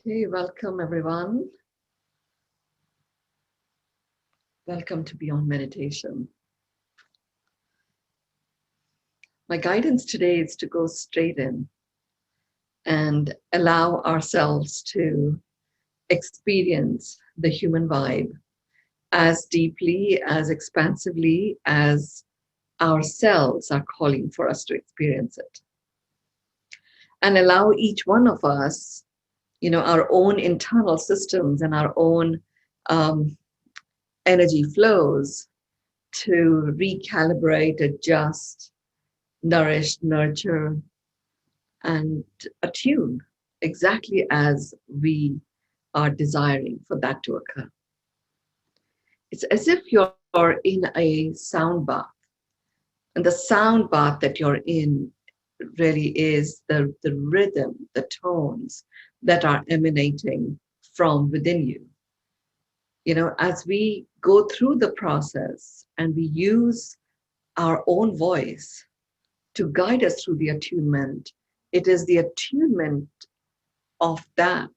Okay, welcome everyone. Welcome to Beyond Meditation. My guidance today is to go straight in and allow ourselves to experience the human vibe as deeply, as expansively as our cells are calling for us to experience it. And allow each one of us, our own internal systems and our own energy flows to recalibrate, adjust, nourish, nurture, and attune exactly as we are desiring for that to occur. It's as if you're in a sound bath, and the sound bath that you're in really is the rhythm, the tones that are emanating from within you. As we go through the process and we use our own voice to guide us through the attunement, it is the attunement of that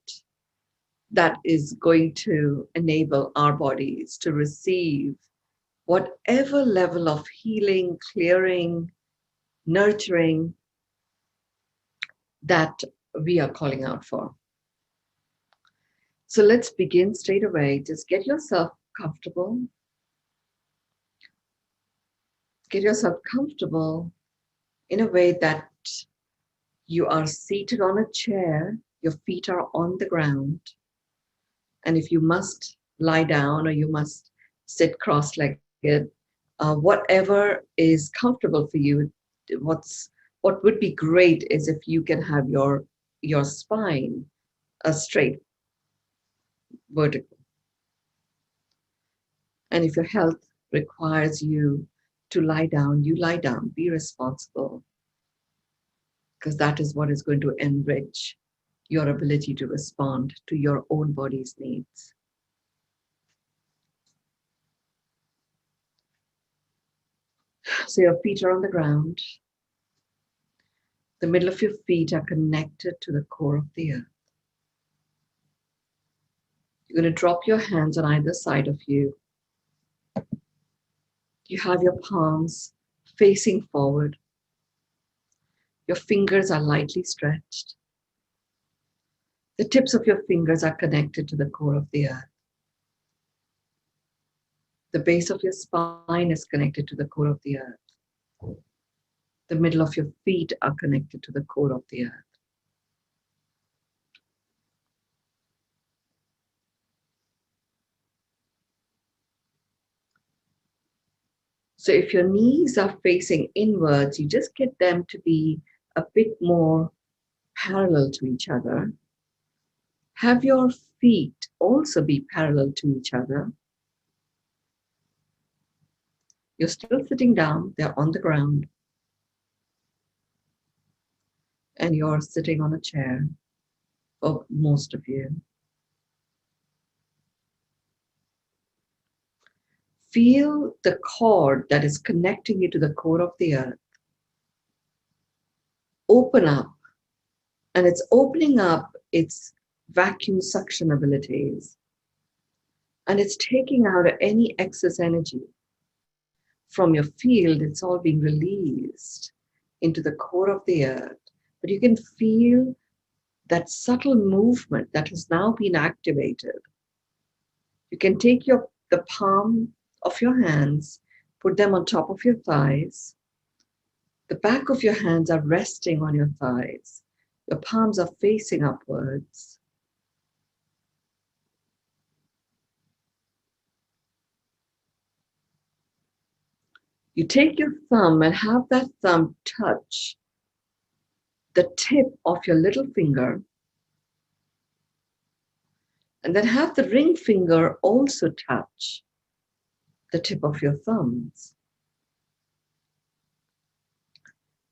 is going to enable our bodies to receive whatever level of healing, clearing, nurturing that we are calling out for. So let's begin straight away. Just get yourself comfortable. Get yourself comfortable in a way that you are seated on a chair, your feet are on the ground. And if you must lie down or you must sit cross-legged, whatever is comfortable for you, what would be great is if you can have your spine straight, vertical. And if your health requires you to lie down, you lie down, be responsible, because that is what is going to enrich your ability to respond to your own body's needs. So your feet are on the ground. The middle of your feet are connected to the core of the earth. You're going to drop your hands on either side of you. You have your palms facing forward. Your fingers are lightly stretched. The tips of your fingers are connected to the core of the earth. The base of your spine is connected to the core of the earth. The middle of your feet are connected to the core of the earth. So if your knees are facing inwards, you just get them to be a bit more parallel to each other. Have your feet also be parallel to each other. You're still sitting down, they're on the ground. And you're sitting on a chair, for most of you. Feel the cord that is connecting you to the core of the earth open up, and it's opening up its vacuum suction abilities, and it's taking out any excess energy from your field. It's all being released into the core of the earth, but you can feel that subtle movement that has now been activated. You can take the palm of your hands, put them on top of your thighs. The back of your hands are resting on your thighs. Your palms are facing upwards. You take your thumb and have that thumb touch the tip of your little finger, and then have the ring finger also touch the tip of your thumbs.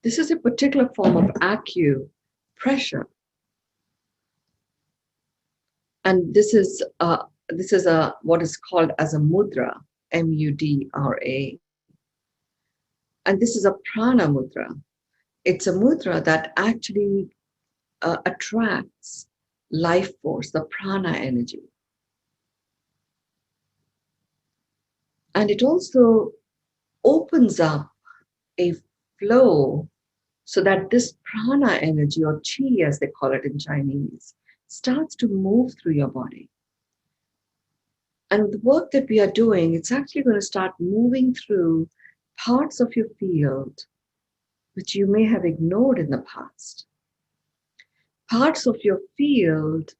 This is a particular form of acupressure. And this is what is called as a mudra, M-U-D-R-A. And this is a prana mudra. It's a mudra that actually attracts life force, the prana energy. And it also opens up a flow so that this prana energy, or chi as they call it in Chinese, starts to move through your body. And the work that we are doing, it's actually going to start moving through parts of your field which you may have ignored in the past. Parts of your field,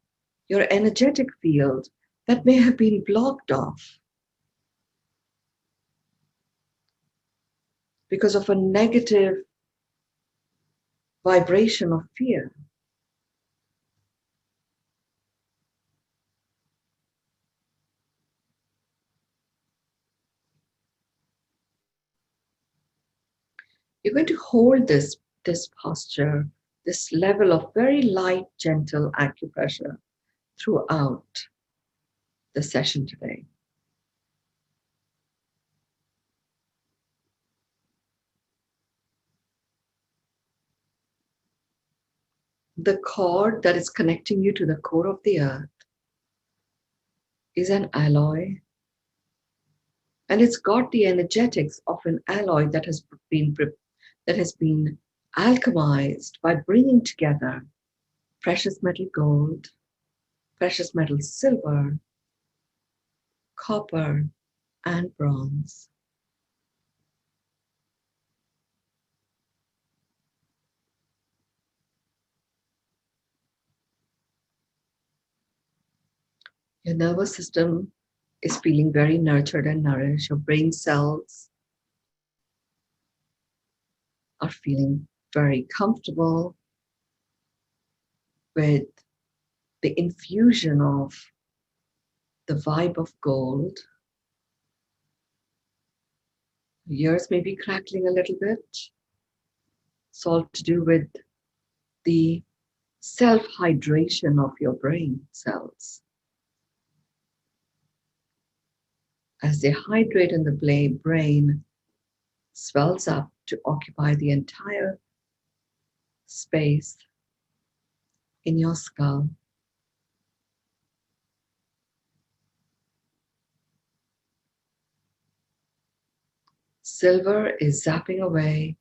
your energetic field, that may have been blocked off because of a negative vibration of fear. You're going to hold this posture, this level of very light, gentle acupressure throughout the session today. The cord that is connecting you to the core of the earth is an alloy, and it's got the energetics of an alloy that has been alchemized by bringing together precious metal gold, precious metal silver, copper, and bronze. Your nervous system is feeling very nurtured and nourished. Your brain cells are feeling very comfortable with the infusion of the vibe of gold. Your ears may be crackling a little bit. It's all to do with the self-hydration of your brain cells. As they hydrate and the brain swells up to occupy the entire space in your skull. Silver is zapping away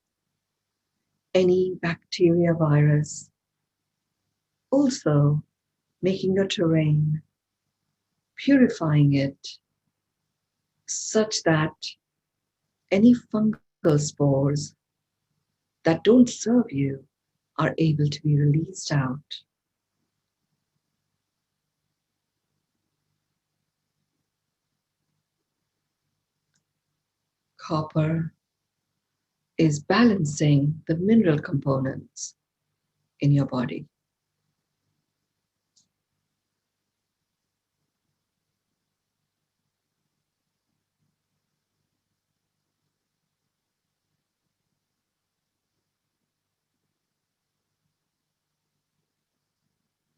any bacteria, virus, also making your terrain, purifying it such that any fungal spores that don't serve you are able to be released out. Copper is balancing the mineral components in your body.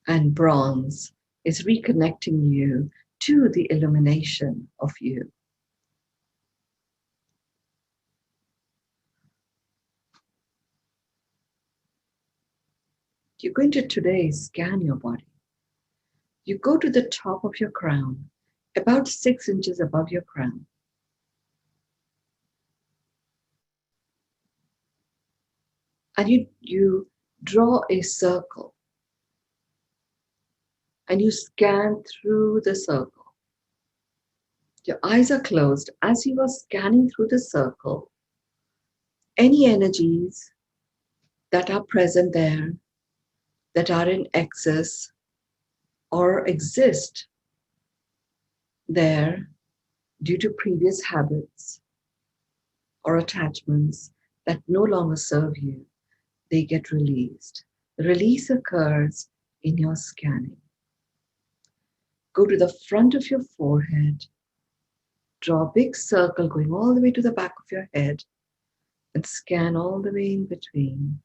And bronze is reconnecting you to the illumination of you. You're going to today scan your body. You go to the top of your crown, about 6 inches above your crown. And you draw a circle. And you scan through the circle. Your eyes are closed. As you are scanning through the circle, any energies that are present there, that are in excess or exist there due to previous habits or attachments that no longer serve you, they get released. The release occurs in your scanning. Go to the front of your forehead, draw a big circle going all the way to the back of your head, and scan all the way in between.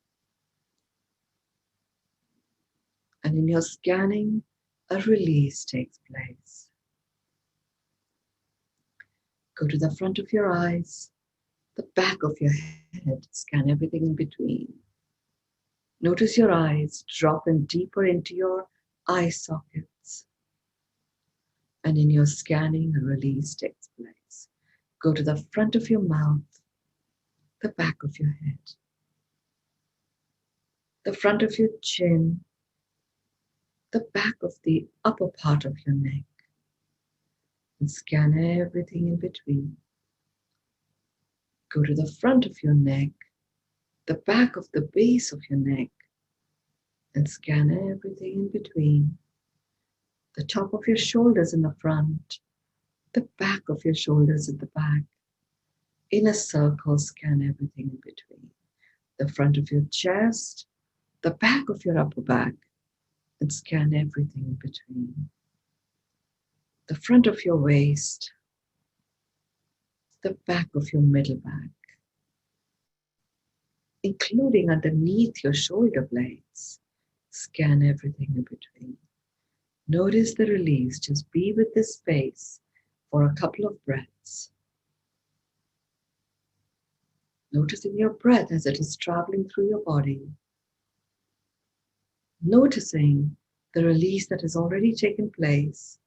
And in your scanning, a release takes place. Go to the front of your eyes, the back of your head, scan everything in between. Notice your eyes drop in deeper into your eye sockets. And in your scanning, a release takes place. Go to the front of your mouth, the back of your head, the front of your chin, the back of the upper part of your neck, and scan everything in between. Go to the front of your neck, the back of the base of your neck, and scan everything in between. The top of your shoulders in the front, the back of your shoulders at the back. In a circle, scan everything in between. The front of your chest, the back of your upper back, and scan everything in between. The front of your waist, the back of your middle back, including underneath your shoulder blades. Scan everything in between. Notice the release. Just be with this space for a couple of breaths. Noticing your breath as it is traveling through your body. Noticing the release that has already taken place,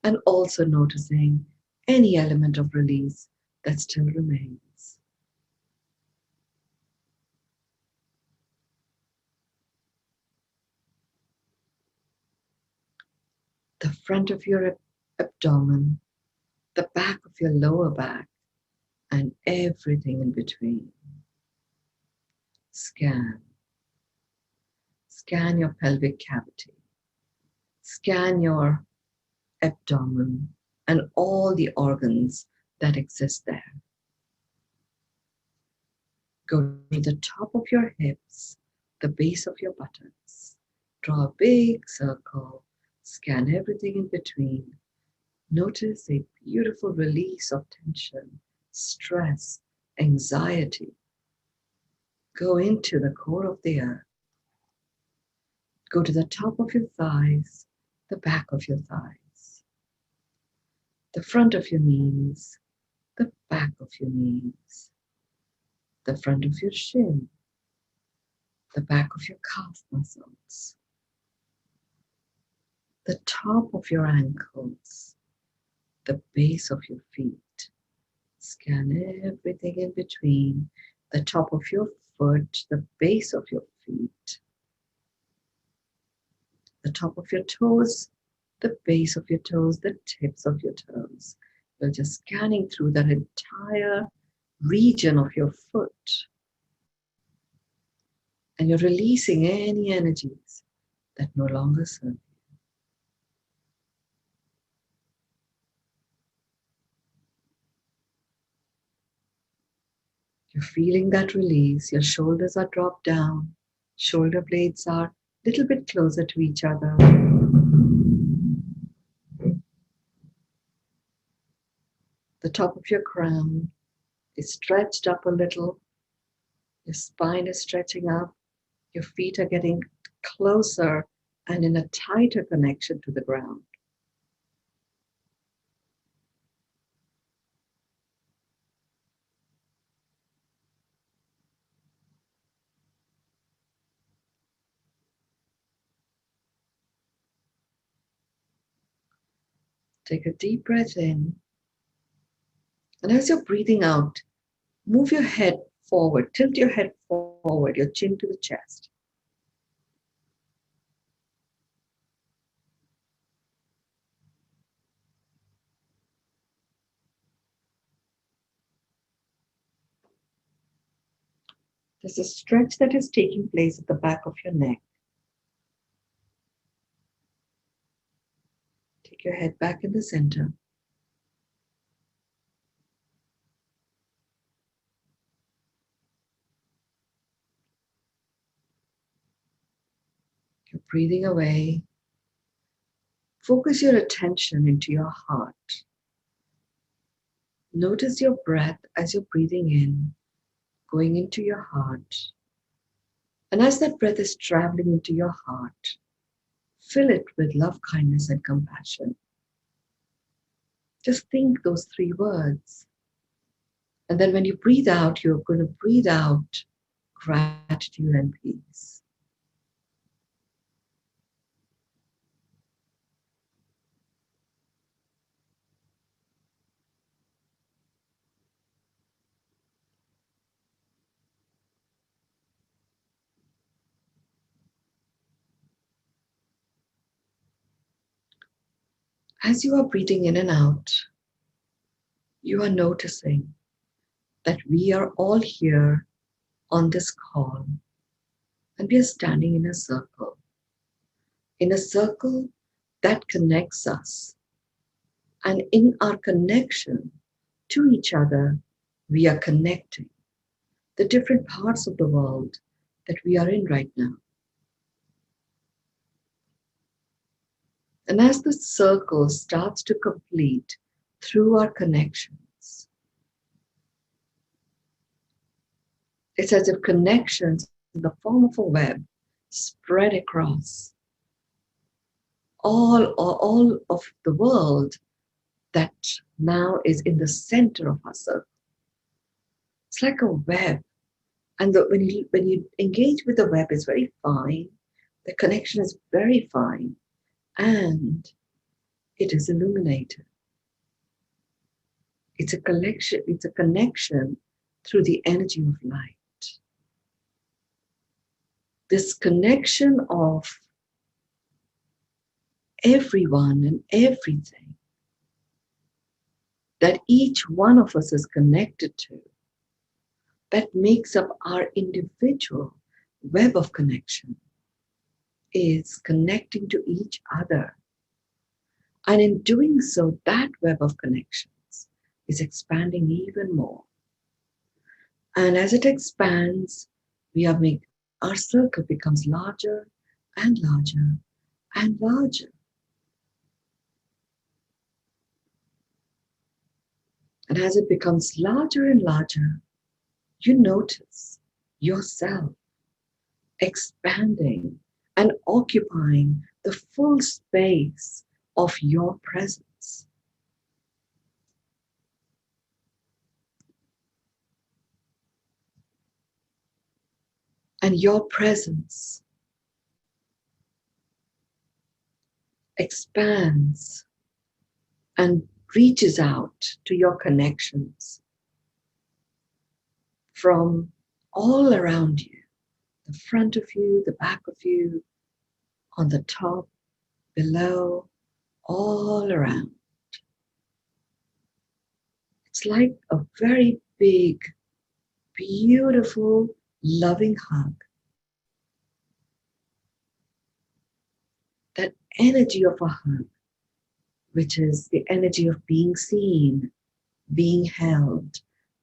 and also noticing any element of release that still remains. The front of your abdomen, the back of your lower back, and everything in between. Scan. Scan your pelvic cavity. Scan your abdomen and all the organs that exist there. Go to the top of your hips, the base of your buttocks. Draw a big circle. Scan everything in between. Notice a beautiful release of tension, stress, anxiety. Go into the core of the earth. Go to the top of your thighs, the back of your thighs, the front of your knees, the back of your knees, the front of your shin, the back of your calf muscles, the top of your ankles, the base of your feet. Scan everything in between, the top of your foot, the base of your feet, the top of your toes, the base of your toes, the tips of your toes. You're just scanning through that entire region of your foot. And you're releasing any energies that no longer serve you. You're feeling that release. Your shoulders are dropped down. Shoulder blades are a little bit closer to each other. The top of your crown is stretched up a little. Your spine is stretching up. Your feet are getting closer and in a tighter connection to the ground. Take a deep breath in. And as you're breathing out, move your head forward, tilt your head forward, your chin to the chest. There's a stretch that is taking place at the back of your neck. Take your head back in the center. You're breathing away. Focus your attention into your heart. Notice your breath as you're breathing in, going into your heart. And as that breath is traveling into your heart, fill it with love, kindness, and compassion. Just think those three words. And then when you breathe out, you're going to breathe out gratitude and peace. As you are breathing in and out, you are noticing that we are all here on this call and we are standing in a circle that connects us. And in our connection to each other, we are connecting the different parts of the world that we are in right now. And as the circle starts to complete through our connections, it's as if connections in the form of a web spread across all of the world that now is in the center of our circle. It's like a web. And when you engage with the web, it's very fine. The connection is very fine. And it is illuminated. It's a connection through the energy of light. This connection of everyone and everything that each one of us is connected to, that makes up our individual web of connection, is connecting to each other. And in doing so, that web of connections is expanding even more. And as it expands, our circle becomes larger and larger and larger. And as it becomes larger and larger, you notice yourself expanding and occupying the full space of your presence. And your presence expands and reaches out to your connections from all around you, the front of you, the back of you, on the top, below, all around. It's like a very big, beautiful, loving hug. That energy of a hug, which is the energy of being seen, being held,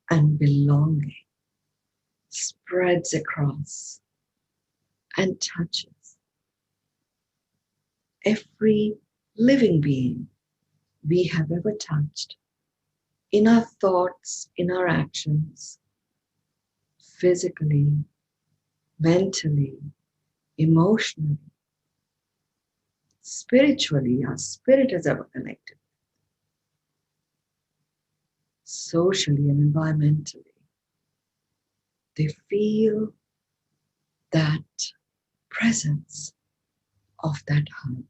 and belonging, spreads across and touches every living being we have ever touched, in our thoughts, in our actions, physically, mentally, emotionally, spiritually. Our spirit has ever connected, socially and environmentally. They feel that presence of that hug.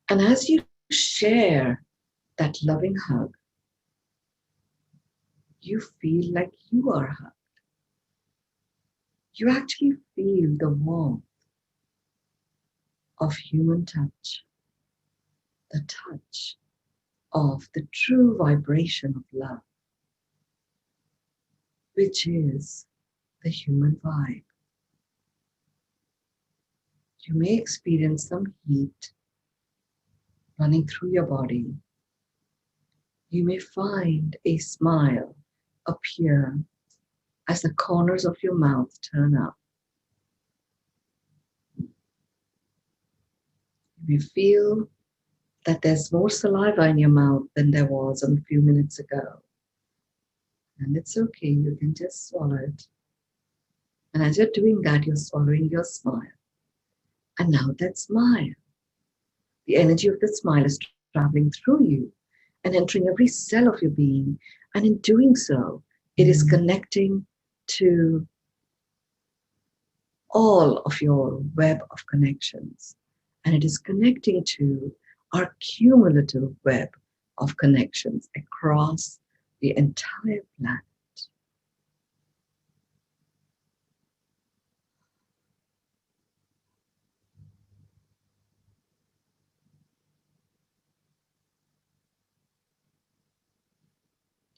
And as you share that loving hug, you feel like you are hugged. You actually feel the warmth of human touch, the touch of the true vibration of love, which is the human vibe. You may experience some heat running through your body. You may find a smile appear as the corners of your mouth turn up. You may feel that there's more saliva in your mouth than there was a few minutes ago. And it's okay, you can just swallow it. And as you're doing that, you're swallowing your smile. And now that smile, the energy of the smile is traveling through you and entering every cell of your being. And in doing so, it is connecting to all of your web of connections. And it is connecting to our cumulative web of connections across the entire planet.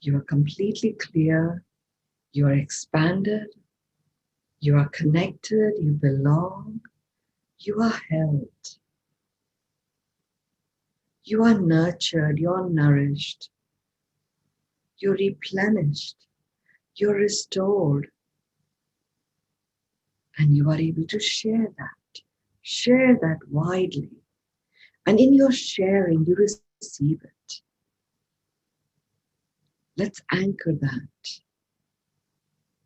You are completely clear. You are expanded. You are connected. You belong. You are held. You are nurtured. You are nourished. You're replenished. You're restored. And you are able to share that. Share that widely. And in your sharing, you receive it. Let's anchor that.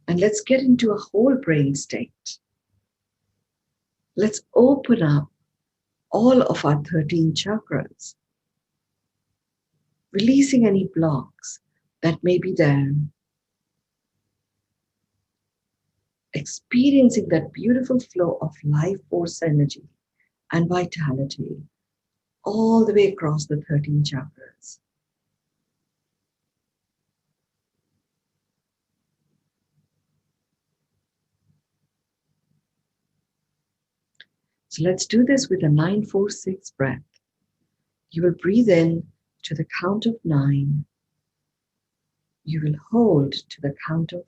And let's get into a whole brain state. Let's open up all of our 13 chakras, releasing any blocks that may be there. Experiencing that beautiful flow of life force energy and vitality all the way across the 13 chakras. So let's do this with a 9-4-6 breath. You will breathe in to the count of 9. You will hold to the count of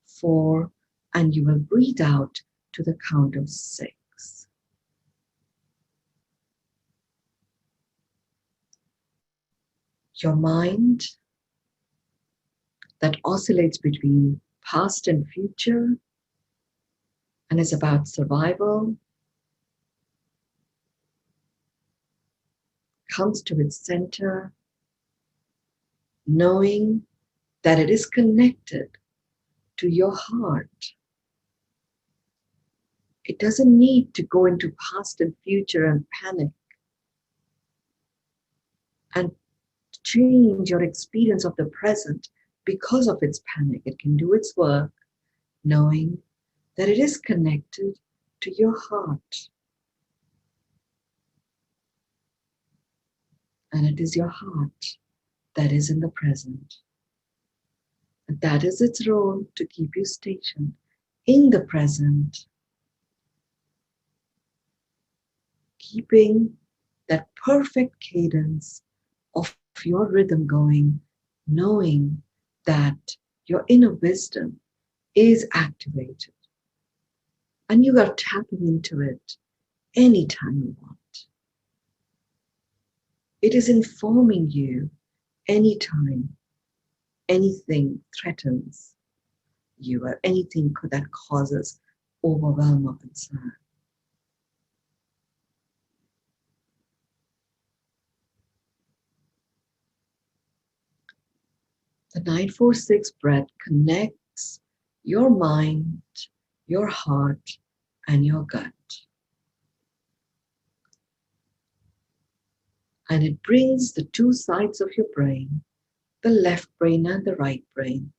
4, and you will breathe out to the count of 6. Your mind that oscillates between past and future and is about survival comes to its center, knowing that it is connected to your heart. It doesn't need to go into past and future and panic and change your experience of the present because of its panic. It can do its work knowing that it is connected to your heart. And it is your heart that is in the present. And that is its role, to keep you stationed in the present, keeping that perfect cadence of your rhythm going, knowing that your inner wisdom is activated and you are tapping into it anytime you want. It is informing you anytime anything threatens you or anything that causes overwhelm or concern. The 9-4-6 breath connects your mind, your heart, and your gut. And it brings the two sides of your brain, the left brain and the right brain,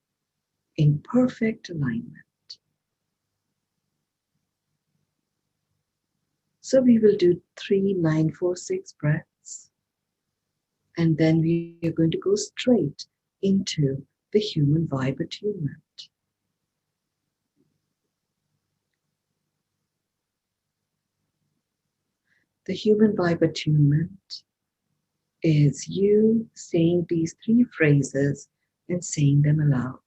in perfect alignment. So we will do 3 9-4-6 breaths, and then we are going to go straight into the human vibe attunement. The human vibe attunement is you saying these 3 phrases and saying them aloud.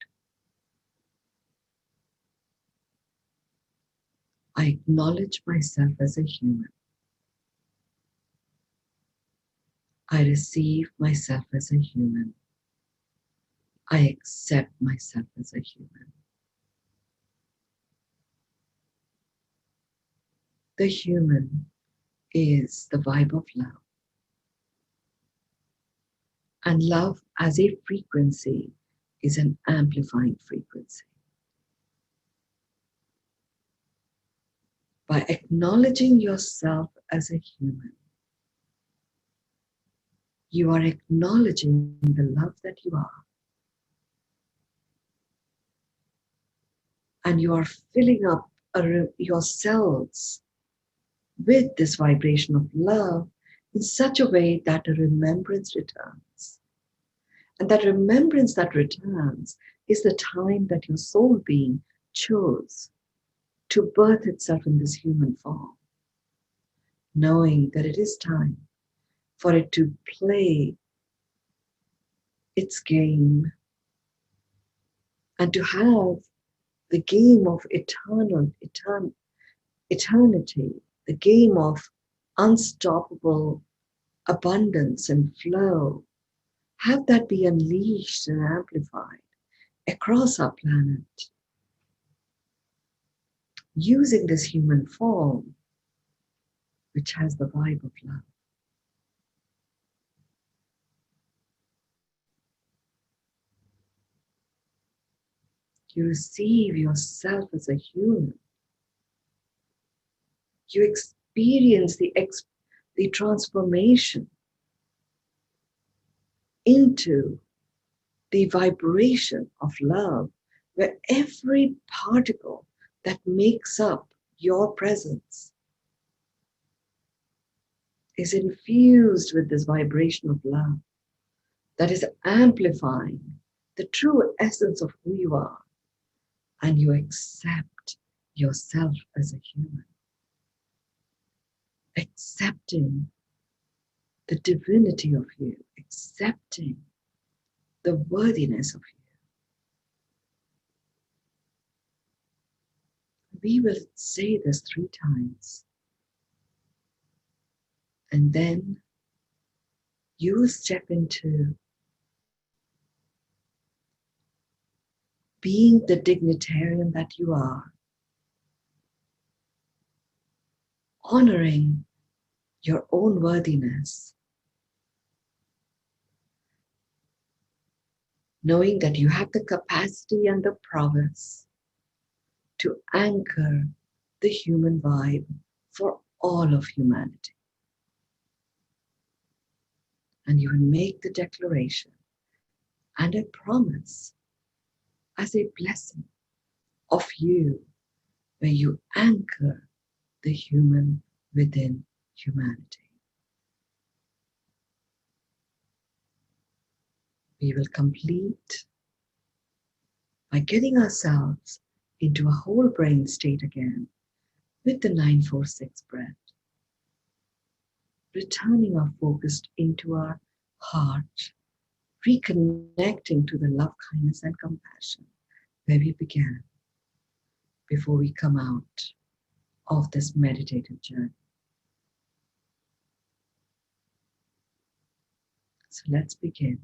I acknowledge myself as a human. I receive myself as a human. I accept myself as a human. The human is the vibe of love. And love as a frequency is an amplifying frequency. By acknowledging yourself as a human, you are acknowledging the love that you are. And you are filling up your cells with this vibration of love in such a way that a remembrance returns. And that remembrance that returns is the time that your soul being chose to birth itself in this human form, knowing that it is time for it to play its game and to have the game of eternity, the game of unstoppable abundance and flow, have that be unleashed and amplified across our planet, using this human form, which has the vibe of love. You receive yourself as a human. You experience the transformation into the vibration of love, where every particle that makes up your presence is infused with this vibration of love that is amplifying the true essence of who you are, and you accept yourself as a human, accepting the divinity of you, accepting the worthiness of you. We will say this 3 times, and then you will step into being the dignitarian that you are, honoring your own worthiness, knowing that you have the capacity and the prowess to anchor the human vibe for all of humanity. And you will make the declaration and a promise as a blessing of you, where you anchor the human within humanity. We will complete by getting ourselves into a whole brain state again with the 946 breath, returning our focus into our heart, reconnecting to the love, kindness, and compassion where we began before we come out of this meditative journey. So let's begin.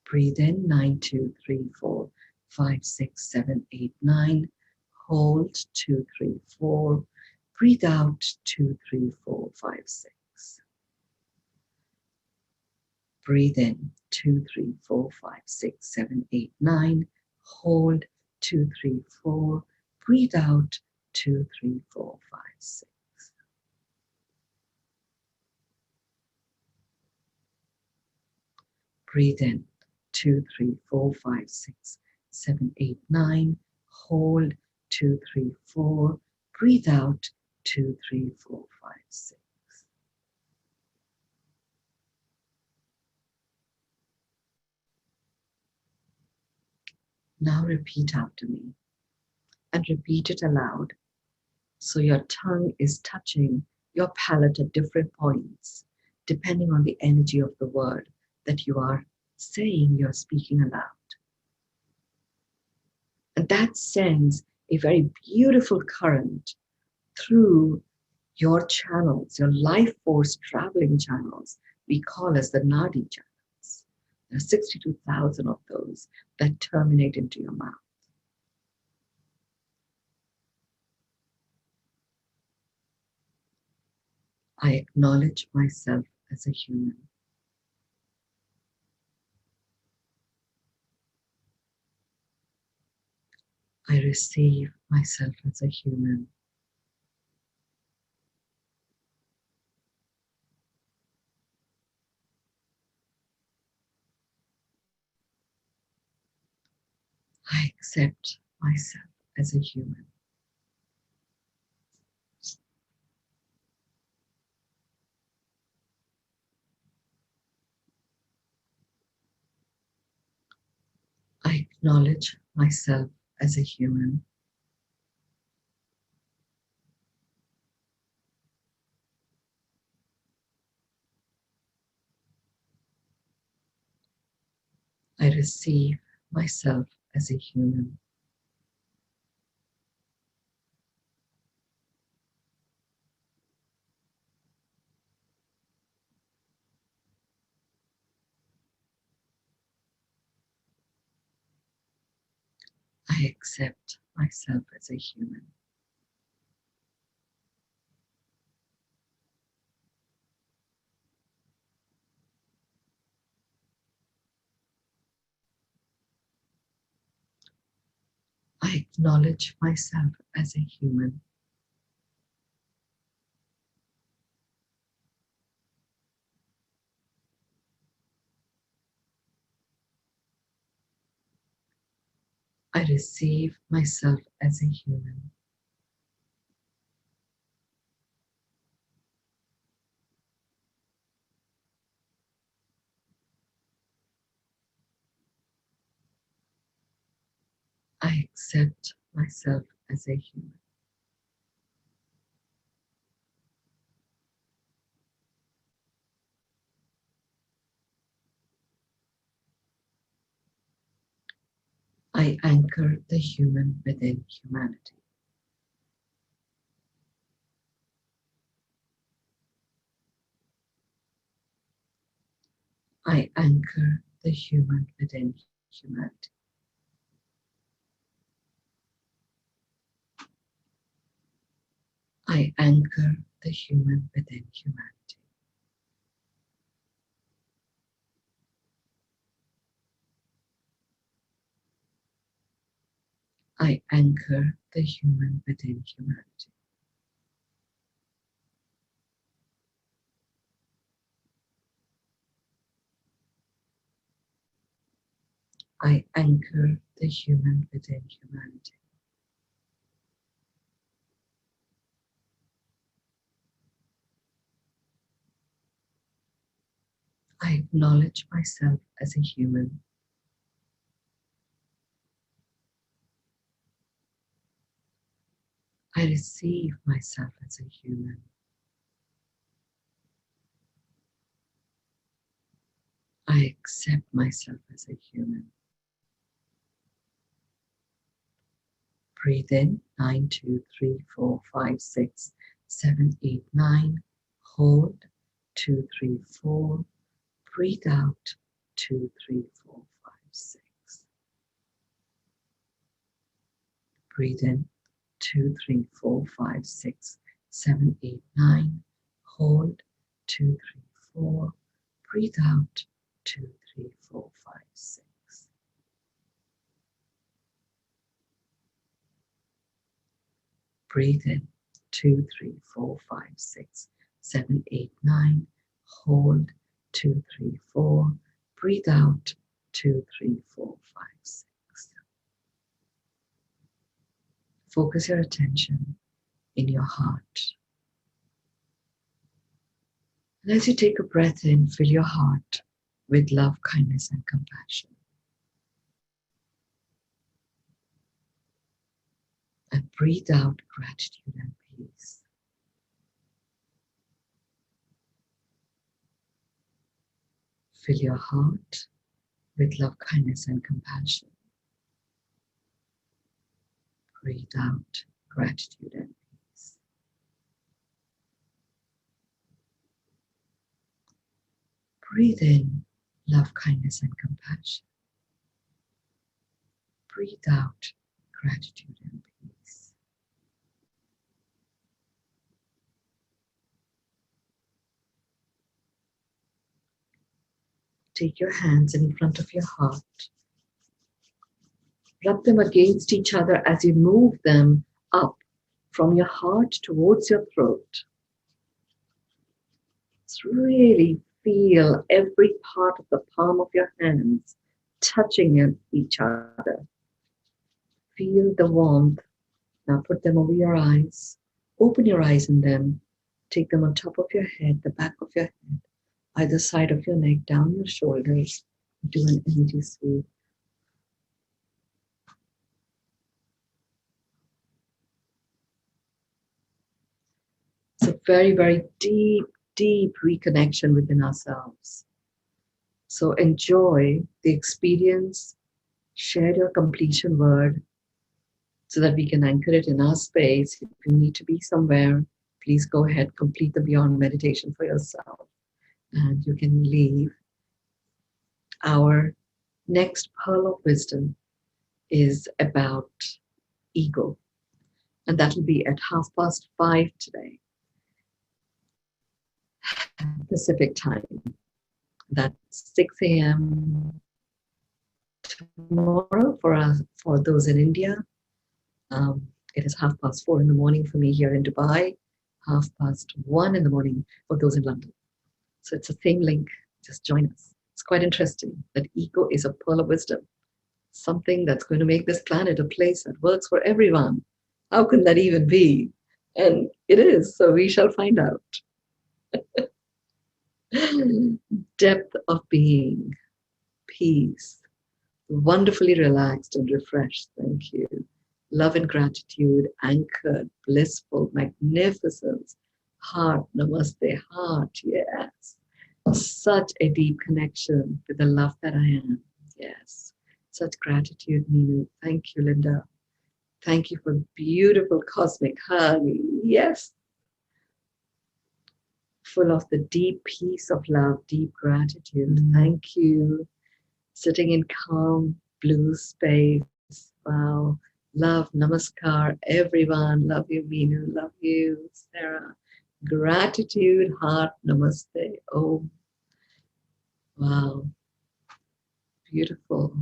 Breathe in 9, 2, 3, 4, 5, 6, 7, 8, 9. Hold 2, 3, 4. Breathe out 2, 3, 4, 5, 6. Breathe in 2, 3, 4, 5, 6, 7, 8, 9. Hold 2, 3, 4. Breathe out 2, 3, 4, 5, 6. Breathe in 2, 3, 4, 5, 6, 7, 8, 9. Hold 2, 3, 4. Breathe out 2, 3, 4, 5, 6. Now repeat after me and repeat it aloud, so your tongue is touching your palate at different points, depending on the energy of the word that you are saying, you're speaking aloud. And that sends a very beautiful current through your channels, your life force traveling channels, we call as the Nadi channels. There are 62,000 of those that terminate into your mouth. I acknowledge myself as a human. I receive myself as a human. I accept myself as a human. I acknowledge myself as a human. I receive myself as a human. I accept myself as a human. I acknowledge myself as a human. I receive myself as a human. I accept myself as a human. I anchor the human within humanity. I anchor the human within humanity. I anchor the human within humanity. I anchor the human within humanity. I anchor the human within humanity. I acknowledge myself as a human. I receive myself as a human. I accept myself as a human. Breathe in, 9, 2, 3, 4, 5, 6, 7, 8, 9. Hold, 2, 3, 4. Breathe out, 2, 3, 4, 5, 6. Breathe in, 2, 3, 4, 5, 6, 7, 8, 9. Hold, 2, 3, 4. Breathe out, 2, 3, 4, 5, 6. Breathe in, 2, 3, 4, 5, 6, 7, 8, 9. Hold, 2, 3, 4. Breathe out, 2, 3, 4, 5, 6. Focus your attention in your heart. And as you take a breath in, fill your heart with love, kindness, and compassion. And breathe out gratitude and peace. Fill your heart with love, kindness, and compassion. Breathe out gratitude and peace. Breathe in love, kindness, and compassion. Breathe out gratitude and peace. Take your hands in front of your heart. Rub them against each other as you move them up from your heart towards your throat. Let's really feel every part of the palm of your hands touching each other. Feel the warmth. Now put them over your eyes. Open your eyes in them. Take them on top of your head, the back of your head, either side of your neck, down your shoulders. Do an energy sweep. It's a very, very deep, deep reconnection within ourselves. So enjoy the experience, share your completion word so that we can anchor it in our space. If you need to be somewhere, please go ahead, complete the beyond meditation for yourself, and you can leave. Our next pearl of wisdom is about ego, and that will be at 5:30 today, Pacific time. That's 6 a.m. tomorrow for those in India. It is 4:30 in the morning for me here in Dubai, 1:30 in the morning for those in London. So it's the same link. Just join us. It's quite interesting that ego is a pearl of wisdom, something that's going to make this planet a place that works for everyone. How can that even be? And it is, so we shall find out. Depth of being, peace, wonderfully relaxed and refreshed. Thank you. Love and gratitude, anchored, blissful, magnificence. Heart, namaste, heart, yes. Such a deep connection with the love that I am. Yes. Such gratitude, Mynoo. Thank you, Linda. Thank you for beautiful cosmic hug. Yes. Full of the deep peace of love, deep gratitude. Thank you. Sitting in calm blue space. Wow. Love, namaskar, everyone. Love you, Mynoo. Love you, Sarah. Gratitude, heart, namaste. Oh, wow. Beautiful.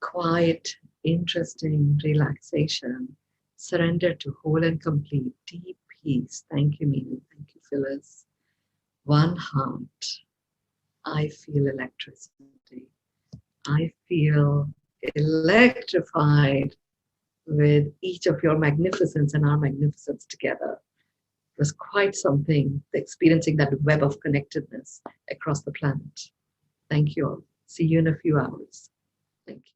Quiet, interesting relaxation. Surrender to whole and complete, deep peace. Thank you, Mynoo. Thank you, Phyllis. One heart. I feel electricity. I feel electrified with each of your magnificence and our magnificence together. It was quite something, experiencing that web of connectedness across the planet. Thank you all. See you in a few hours. Thank you.